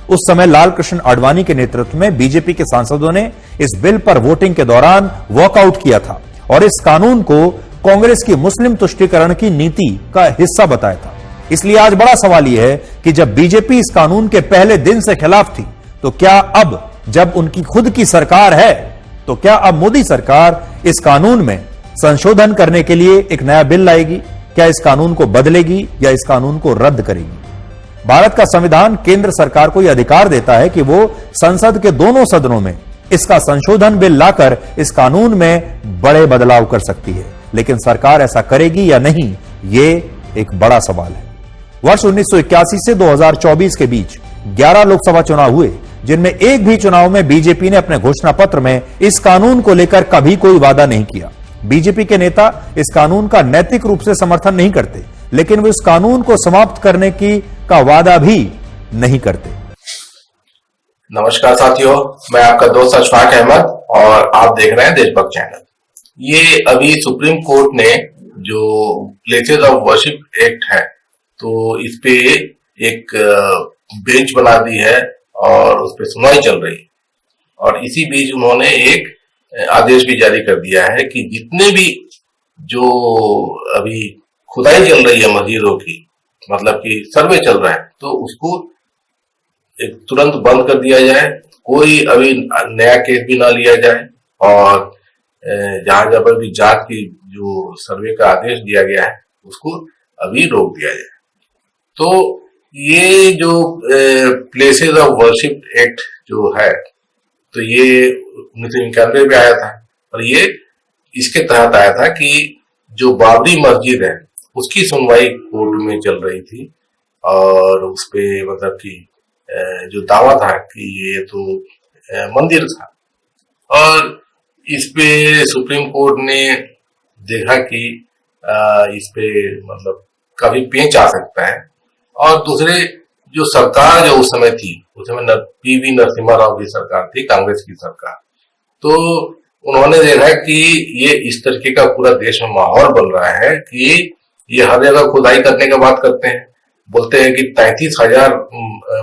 उस समय लाल कृष्ण आडवाणी के नेतृत्व में बीजेपी के सांसदों ने इस बिल पर वोटिंग के दौरान वॉकआउट किया था और इस कानून को कांग्रेस की मुस्लिम तुष्टीकरण की नीति का हिस्सा बताया था। इसलिए आज बड़ा सवाल यह है कि जब बीजेपी इस कानून के पहले दिन से खिलाफ थी, तो क्या अब जब उनकी खुद की सरकार है, तो क्या अब मोदी सरकार इस कानून में संशोधन करने के लिए एक नया बिल लाएगी? क्या इस कानून को बदलेगी या इस कानून को रद्द करेगी? भारत का संविधान केंद्र सरकार को यह अधिकार देता है कि वो संसद के दोनों सदनों में इसका संशोधन बिल लाकर इस कानून में बड़े बदलाव कर सकती है, लेकिन सरकार ऐसा करेगी या नहीं, ये एक बड़ा सवाल है। वर्ष 1981 से 2024 के बीच 11 लोकसभा चुनाव हुए, जिनमें एक भी चुनाव में बीजेपी ने अपने घोषणा पत्र में इस कानून को लेकर कभी कोई वादा नहीं किया। बीजेपी के नेता इस कानून का नैतिक रूप से समर्थन नहीं करते, लेकिन वे इस कानून को समाप्त करने का वादा भी नहीं करते। नमस्कार साथियों, मैं आपका दोस्त अशफाक अहमद और आप देख रहे हैं देशभक्त चैनल। ये अभी सुप्रीम कोर्ट ने जो प्लेसेस ऑफ वर्शिप एक्ट है, तो इस पे एक बेंच बना दी है और उस पे सुनवाई चल रही है। और इसी बीच उन्होंने एक आदेश भी जारी कर दिया है कि जितने भी जो अभी खुदाई चल रही है मस्जिदों की, मतलब कि सर्वे चल रहा है, तो उसको तुरंत बंद कर दिया जाए, कोई अभी नया केस भी ना लिया जाए और जहां जहां पर भी जांच की जो सर्वे का आदेश दिया गया है उसको अभी रोक दिया जाए। तो ये जो प्लेसेस ऑफ वर्शिप एक्ट जो है, तो ये 1991 में आया था और ये इसके तहत आया था कि जो बाबरी मस्जिद है उसकी सुनवाई कोर्ट में चल रही थी और उस पे मतलब कि जो दावा था कि ये तो मंदिर था, और इस पे सुप्रीम कोर्ट ने देखा कि इस पे मतलब काफी पेंच आ सकता है। और दूसरे जो सरकार जो उस समय थी, उस समय पीवी नरसिम्हा राव की सरकार थी, कांग्रेस की सरकार, तो उन्होंने देखा कि ये इस तरीके का पूरा देश में माहौल बन रहा है कि ये हर जगह खुदाई करने की बात करते हैं, बोलते हैं कि 33,000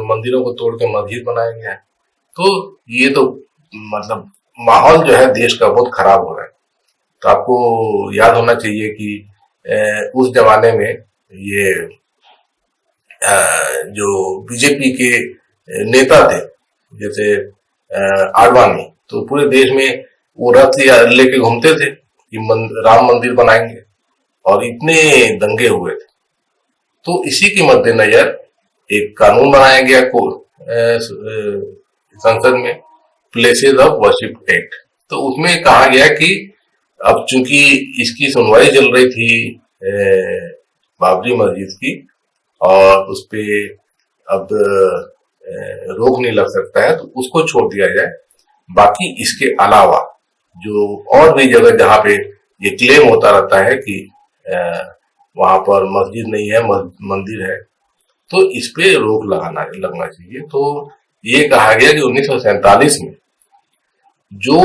मंदिरों को तोड़ के मस्जिद बनाया गया है। तो ये तो मतलब माहौल जो है देश का बहुत खराब हो रहा है। तो आपको याद होना चाहिए कि उस जमाने में ये जो बीजेपी के नेता थे जैसे आडवाणी, तो पूरे देश में वो रथ लेके घूमते थे कि राम मंदिर बनाएंगे, और इतने दंगे हुए थे। तो इसी के मद्देनजर एक कानून बनाया गया संसद में, प्लेसेस ऑफ वर्शिप एक्ट। तो उसमें कहा गया कि अब चूंकि इसकी सुनवाई चल रही थी बाबरी मस्जिद की और उस पे अब रोक नहीं लग सकता है, तो उसको छोड़ दिया जाए। बाकी इसके अलावा जो और भी जगह जहां पे ये क्लेम होता रहता है कि वहां पर मस्जिद नहीं है मंदिर है, तो इस पे रोक लगना चाहिए। तो ये कहा गया कि 1947 में जो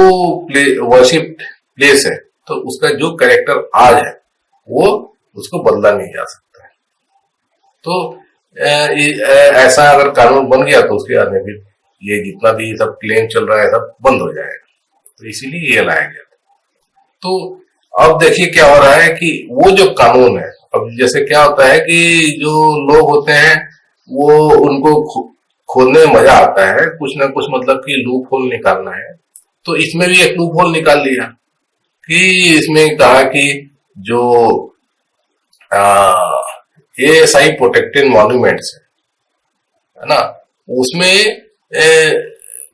वर्शिप प्लेस है, तो उसका जो कैरेक्टर आज है वो उसको बदला नहीं जा सकता है। तो ऐसा अगर कानून बन गया तो उसके बाद में फिर ये जितना भी सब क्लेम चल रहा है सब बंद हो जाएगा। तो इसीलिए ये लाया गया। तो अब देखिए क्या हो रहा है कि वो जो कानून है, अब जैसे क्या होता है कि जो लोग होते हैं वो उनको खोलने में मजा आता है, कुछ ना कुछ मतलब कि लूप होल निकालना है। तो इसमें भी एक लूप होल निकाल लिया कि इसमें कहा कि जो ASI प्रोटेक्टेड मॉन्यूमेंट्स है ना, उसमें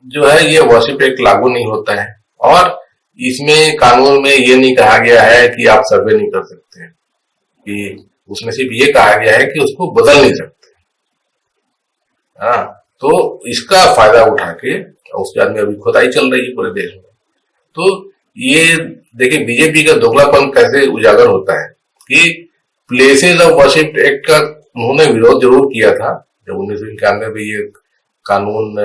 जो है ये वर्शिप एक्ट लागू नहीं होता है। और इसमें कानून में ये नहीं कहा गया है कि आप सर्वे नहीं कर सकते हैं, कि उसमें सिर्फ ये कहा गया है कि उसको बदल नहीं सकते। हाँ, तो इसका फायदा उठा के उसके बाद में अभी खुदाई चल रही है पूरे देश में। तो ये देखिए बीजेपी का दोगलापन कैसे उजागर होता है कि प्लेसेस ऑफ वर्शिप एक्ट का उन्होंने विरोध जरूर किया था जब 1991 में ये कानून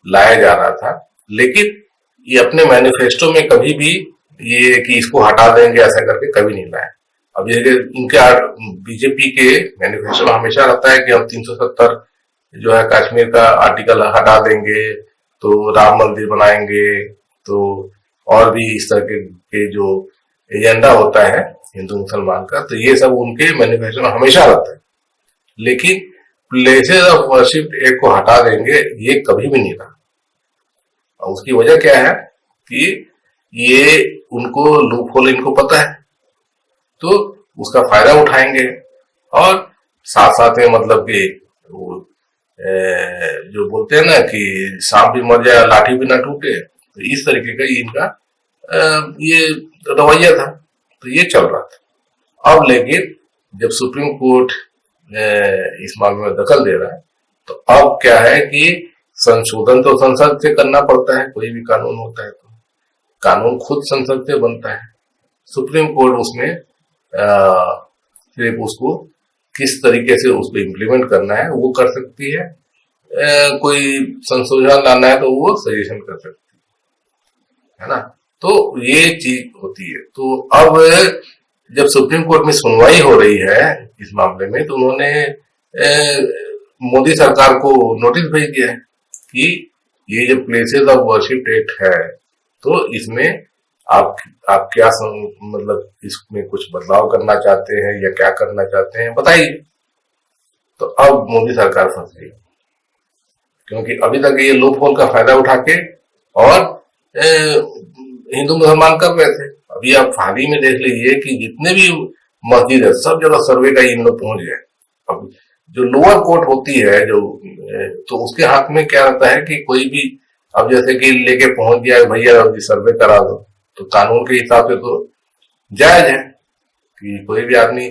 लाया जा रहा था, लेकिन ये अपने मैनिफेस्टो में कभी भी ये कि इसको हटा देंगे ऐसा करके कभी नहीं लाया। अब ये इनके बीजेपी के मैनिफेस्टो में हमेशा रहता है कि हम 370 जो है कश्मीर का आर्टिकल हटा देंगे तो राम मंदिर बनाएंगे, तो और भी इस तरह के जो एजेंडा होता है हिंदू मुसलमान का, तो ये सब उनके मैनिफेस्टो में हमेशा रहता है। लेकिन प्लेसेस ऑफ वर्शिप एक्ट को हटा देंगे, ये कभी भी नहीं रहा। और उसकी वजह क्या है कि ये उनको लूप होल इनको पता है, तो उसका फायदा उठाएंगे। और साथ साथ में मतलब कि जो बोलते हैं ना कि सांप भी मर जाए लाठी भी ना टूटे, तो इस तरीके का इनका ये रवैया था, तो ये चल रहा था। अब लेकिन जब सुप्रीम कोर्ट इस मामले में दखल दे रहा है, तो अब क्या है कि संशोधन तो संसद से करना पड़ता है, कोई भी कानून होता है तो कानून खुद संसद से बनता है। सुप्रीम कोर्ट उसमें सिर्फ उसको किस तरीके से उसको इम्प्लीमेंट करना है वो कर सकती है, कोई संशोधन लाना है तो वो सजेशन कर सकती है ना। तो ये चीज होती है। तो अब जब सुप्रीम कोर्ट में सुनवाई हो रही है इस मामले में, तो उन्होंने मोदी सरकार को नोटिस भेज दिया है कि ये जो प्लेसेस ऑफ वर्शिप एक्ट है, तो इसमें आप क्या मतलब इसमें कुछ बदलाव करना चाहते हैं या क्या करना चाहते हैं बताइए। तो अब मोदी सरकार फंस गई, क्योंकि अभी तक ये लूप होल का फायदा उठा के और हिंदू मुसलमान कर रहे थे। अभी आप हाल ही में देख लीजिए कि जितने भी मस्जिद है सब जगह सर्वे का इन लोग पहुंच गए। अब जो लोअर कोर्ट होती है जो, तो उसके हाथ में क्या रहता है कि कोई भी अब जैसे कि लेके पहुंच गया है भैया सर्वे करा दो, तो कानून के हिसाब से तो जायज है कि कोई भी आदमी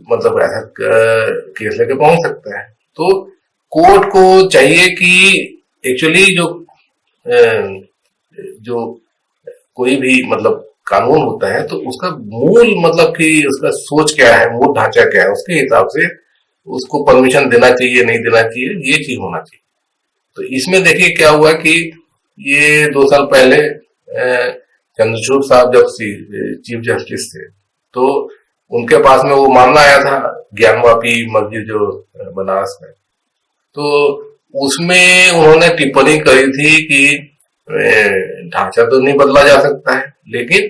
मतलब ऐसा केस लेके पहुंच सकता है। तो कोर्ट को चाहिए कि एक्चुअली जो कोई भी मतलब कानून होता है तो उसका मूल मतलब कि उसका सोच क्या है, मूल ढांचा क्या है, उसके हिसाब से उसको परमिशन देना चाहिए नहीं देना चाहिए, ये चीज होना चाहिए। तो इसमें देखिए क्या हुआ कि ये 2 साल पहले चंद्रचूड़ साहब जब चीफ जस्टिस थे, तो उनके पास में वो मामला आया था ज्ञानवापी मस्जिद जो बनारस में, तो उसमें उन्होंने टिप्पणी करी थी कि ढांचा तो नहीं बदला जा सकता है, लेकिन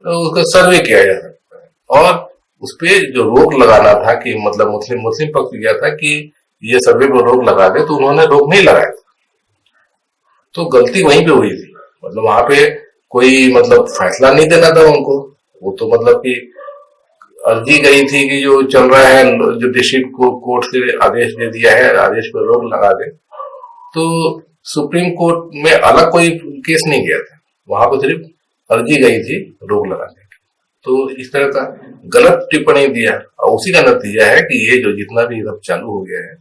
उसका सर्वे किया जा सकता है। और उस पर जो रोक लगाना था कि मतलब मुस्लिम पक्ष किया था कि ये सर्वे पर रोक लगा दे, तो उन्होंने रोक नहीं लगाया था। तो गलती वहीं पे हुई थी, मतलब वहां पे कोई मतलब फैसला नहीं देना था उनको, वो तो मतलब कि अर्जी गई थी कि जो चल रहा है जो डिस्ट्रिक्ट कोर्ट से आदेश दे दिया है, आदेश पर रोक लगा दे। तो सुप्रीम कोर्ट में अलग कोई केस नहीं गया था, वहां पर सिर्फ अर्जी गई थी रोक लगाने की। तो इस तरह का गलत टिप्पणी दिया, और उसी का नतीजा है कि ये जो जितना भी सब चालू हो गया है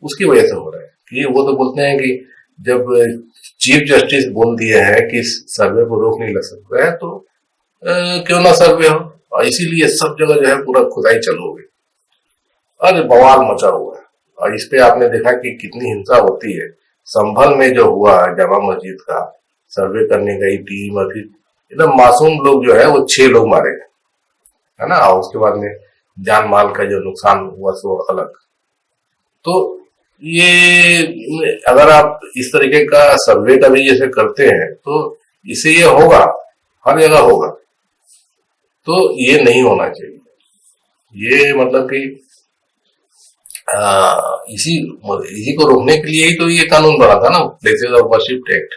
उसकी वजह से हो रहा है। कि वो तो बोलते हैं कि जब चीफ जस्टिस बोल दिया है कि सर्वे को रोक नहीं लग सकता है, तो क्यों ना सर्वे हो। और इसीलिए सब जगह जो है पूरा खुदाई चालू हो गई, अरे बवाल मचा हुआ है। और इस पे आपने देखा कि कितनी हिंसा होती है। संभल में जो हुआ जामा मस्जिद का सर्वे करने गई टीम, और फिर एकदम मासूम लोग जो है वो 6 लोग मारे गए, है ना। और उसके बाद में जान माल का जो नुकसान हुआ सो अलग। तो ये अगर आप इस तरीके का सर्वे का भी जैसे करते हैं, तो इससे ये होगा, हर जगह होगा। तो ये नहीं होना चाहिए। ये मतलब कि इसी को रोकने के लिए ही तो ये कानून बना था ना, प्लेसेस ऑफ वर्शिप एक्ट,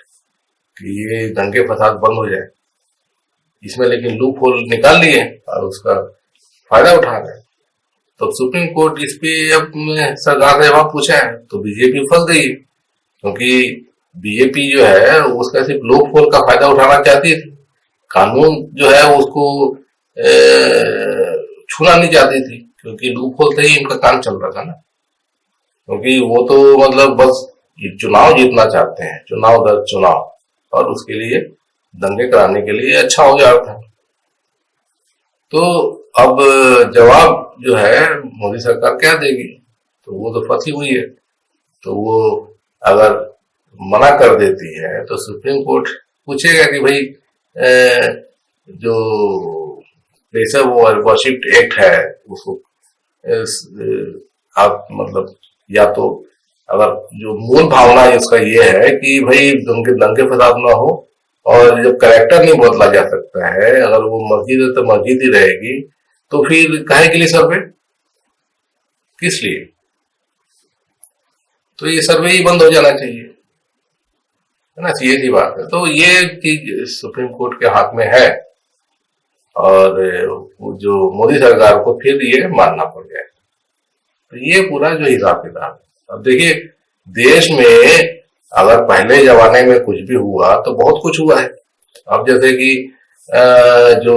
कि ये दंगे फसाद बंद हो जाए। इसमें लेकिन लूप होल निकाल लिए और उसका फायदा उठा रहे। तो सुप्रीम कोर्ट इस पे अब सरकार से जवाब पूछा है, तो बीजेपी फंस गई है, क्योंकि बीजेपी जो है उसका सिर्फ लूप होल का फायदा उठाना चाहती थी, कानून जो है उसको छूना नहीं चाहती थी, क्योंकि लूप होल से ही इनका काम चल रहा था ना। क्योंकि वो तो मतलब बस ये चुनाव जीतना चाहते हैं, चुनाव दर चुनाव, और उसके लिए दंगे कराने के लिए अच्छा हो जा रहा था। तो अब जवाब जो है मोदी सरकार क्या देगी, तो वो तो फंसी हुई है। तो वो अगर मना कर देती है तो सुप्रीम कोर्ट पूछेगा कि भाई जो प्लेस ऑफ वर्शिप एक्ट है उसको आप मतलब या तो अगर जो मूल भावना इसका ये है कि भाई उनके दंगे फसाद ना हो, और जब करेक्टर नहीं बदला जा सकता है, अगर वो मस्जिद है तो मस्जिद ही रहेगी, तो फिर काहे के लिए सर्वे, किस लिए? तो ये सर्वे ही बंद हो जाना चाहिए, है ना, ये सी बात है। तो ये चीज सुप्रीम कोर्ट के हाथ में है, और जो मोदी सरकार को फिर ये मानना पड़ गया। तो ये पूरा जो हिसाब किताब है। अब देखिए, देश में अगर पहले जमाने में कुछ भी हुआ तो बहुत कुछ हुआ है। अब जैसे कि जो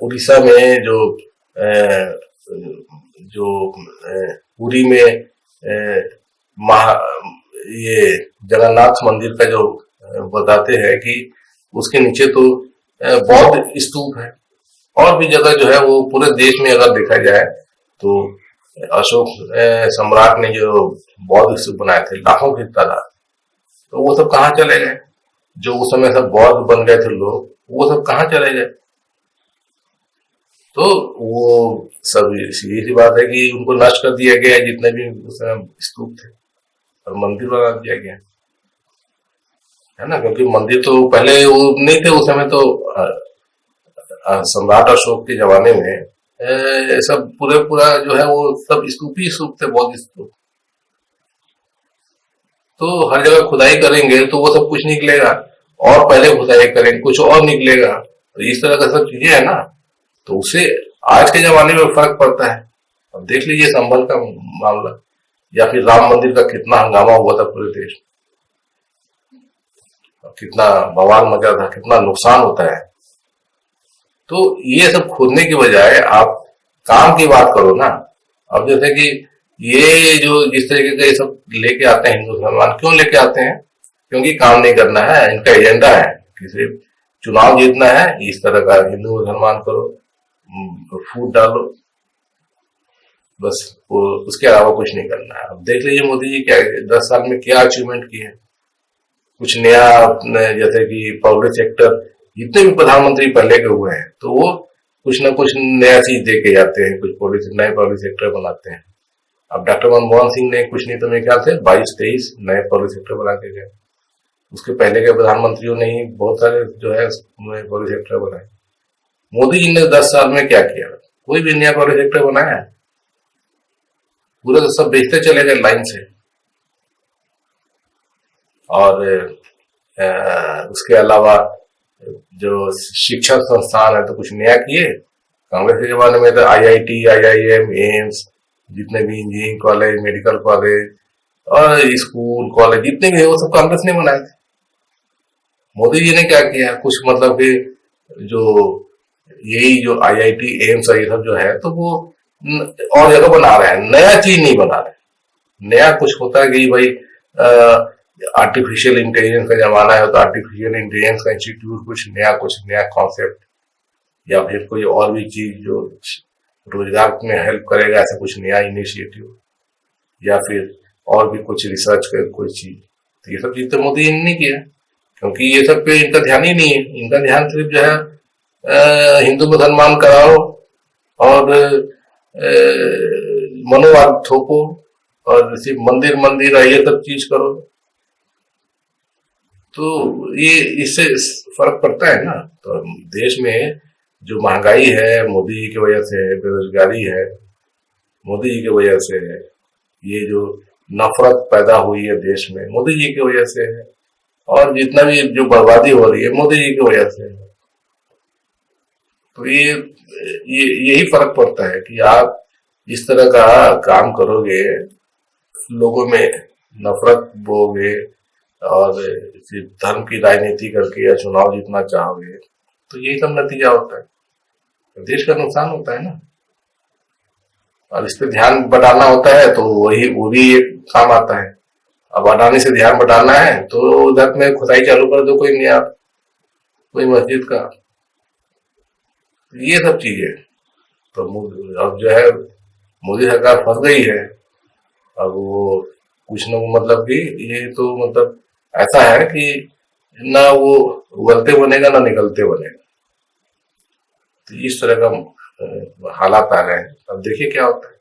उड़ीसा में जो पुरी में महा ये जगन्नाथ मंदिर का जो बताते हैं कि उसके नीचे तो बौद्ध स्तूप है, और भी जगह जो है वो पूरे देश में अगर देखा जाए तो अशोक सम्राट ने जो बौद्ध स्तूप बनाए थे लाखों की तादाद, तो वो सब कहाँ चले गए? जो उस समय सब बौद्ध बन गए थे लोग, वो सब कहाँ चले गए? तो वो सब सीधी सी बात है कि उनको नष्ट कर दिया गया, जितने भी उस समय स्तूप थे, और मंदिर बना दिया गया, है ना। क्योंकि मंदिर तो पहले वो नहीं थे, उस समय तो सम्राट अशोक के जमाने में सब पूरा जो है वो सब स्तूप ही स्तूप थे, बौद्ध स्तूप। तो हर जगह खुदाई करेंगे तो वो सब कुछ निकलेगा, और पहले खुदाई करेंगे कुछ और निकलेगा, तो इस तरह का सब चीजें है ना। तो उससे आज के जमाने में फर्क पड़ता है। अब देख लीजिए संभल का मामला, या फिर राम मंदिर का कितना हंगामा हुआ था पूरे देश में, कितना बवाल मचा था, कितना नुकसान होता है। तो ये सब खोदने की बजाय आप काम की बात करो ना। अब जैसे कि ये जो जिस तरीके का ये सब लेके आते हैं हिंदू मुसलमान, क्यों लेके आते हैं? क्योंकि काम नहीं करना है, इनका एजेंडा है कि सिर्फ चुनाव जीतना है, इस तरह का हिंदू मुसलमान करो, फूट डालो, बस उसके अलावा कुछ नहीं करना है। अब देख लीजिए मोदी जी क्या 10 साल में क्या अचीवमेंट किए हैं। कुछ नया, जैसे कि पब्लिक सेक्टर, जितने भी प्रधानमंत्री पहले के हुए हैं तो वो कुछ ना कुछ नया चीज दे के जाते हैं, कुछ नए पब्लिक सेक्टर बनाते हैं। अब डॉक्टर मनमोहन सिंह ने कुछ नहीं तो मेरे ख्याल से 22-23 नए पब्लिक सेक्टर बना के गए। उसके पहले के प्रधानमंत्रियों ने ही बहुत सारे जो है नए पब्लिक सेक्टर बनाए। मोदी जी ने 10 साल में क्या किया? कोई भी नया पब्लिक सेक्टर बनाया है? पूरे तो सब बेचते चले गए लाइन से। और उसके अलावा जो शिक्षा संस्थान है तो कुछ नया किए। कांग्रेस के जमाने में तो IIT, IIM, एम्स, जितने भी इंजीनियरिंग कॉलेज, मेडिकल कॉलेज और स्कूल कॉलेज जितने भी है वो सब कांग्रेस ने बनाए थे। मोदी जी ने क्या किया? कुछ मतलब कि जो यही जो IIT, एम्स और ये सब जो है तो वो और जगह बना रहे हैं, नया चीज नहीं बना रहे। नया कुछ होता है कि भाई आर्टिफिशियल इंटेलिजेंस का जमाना है तो आर्टिफिशियल इंटेलिजेंस का इंस्टीट्यूट, कुछ नया कॉन्सेप्ट, या फिर कोई और भी चीज जो रोजगार में हेल्प करेगा, ऐसा कुछ नया इनिशिएटिव, या फिर और भी कुछ रिसर्च कर कोई चीज। तो ये सब चीज तो मोदी जी ने नहीं किया, क्योंकि ये सब पे इनका ध्यान ही नहीं है। इनका ध्यान सिर्फ जो है हिंदू मुसलमान कराओ और मनोवाद थोपो, और सिर्फ मंदिर मंदिर ये सब चीज करो। तो ये इससे फर्क पड़ता है ना। तो देश में जो महंगाई है मोदी जी की वजह से है, बेरोजगारी है मोदी जी की वजह से है, ये जो नफरत पैदा हुई है देश में मोदी जी की वजह से है, और जितना भी जो बर्बादी हो रही है मोदी जी की वजह से है। तो ये यही फर्क पड़ता है कि आप इस तरह का काम करोगे, लोगों में नफरत बोगे और फिर धर्म की राजनीति करके या चुनाव जीतना चाहोगे, तो यही सब नतीजा होता है, देश का नुकसान होता है ना। और इस पे ध्यान बटाना होता है तो वो भी एक काम आता है। अब अडानी से ध्यान बटाना है तो उधर में खुदाई चालू कर दो कोई नया, कोई मस्जिद का। ये सब चीजें तो अब जो है मोदी सरकार फंस गई है। अब वो कुछ न मतलब कि ये तो मतलब ऐसा है कि ना वो उगलते बनेगा ना निकलते बनेगा। तो इस तरह का हालात आ गए हैं। अब देखिए क्या होता है।